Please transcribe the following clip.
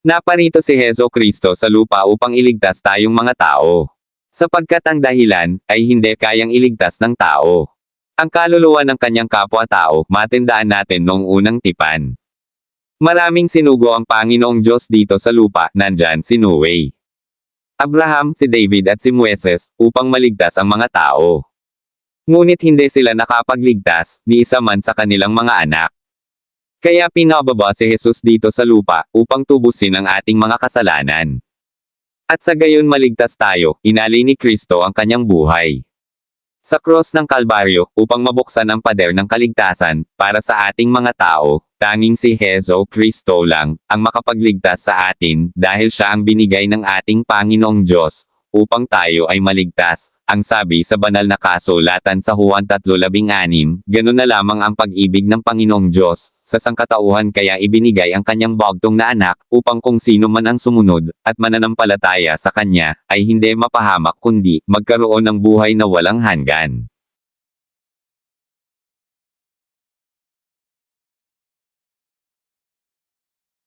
Naparito si Heso Kristo sa lupa upang iligtas tayong mga tao. Sapagkat ang dahilan ay hindi kayang iligtas ng tao ang kaluluwa ng kanyang kapwa-tao, matandaan natin noong unang tipan. Maraming sinugo ang Panginoong Diyos dito sa lupa, nandyan si Noe, Abraham, si David at si Moises, upang maligtas ang mga tao. Ngunit hindi sila nakapagligtas, ni isa man sa kanilang mga anak. Kaya pinababa si Jesus dito sa lupa, upang tubusin ang ating mga kasalanan. At sa gayon maligtas tayo, inalay ni Kristo ang kanyang buhay sa cross ng Kalbaryo, upang mabuksan ang pader ng kaligtasan, para sa ating mga tao. Tanging si Heso Kristo lang, ang makapagligtas sa atin, dahil siya ang binigay ng ating Panginoong Diyos, upang tayo ay maligtas. Ang sabi sa banal na kasulatan sa Juan 3:16, ganun na lamang ang pag-ibig ng Panginoong Diyos, sa sangkatauhan kaya ibinigay ang kanyang bagtong na anak, upang kung sino man ang sumunod, at mananampalataya sa kanya, ay hindi mapahamak kundi, magkaroon ng buhay na walang hanggan.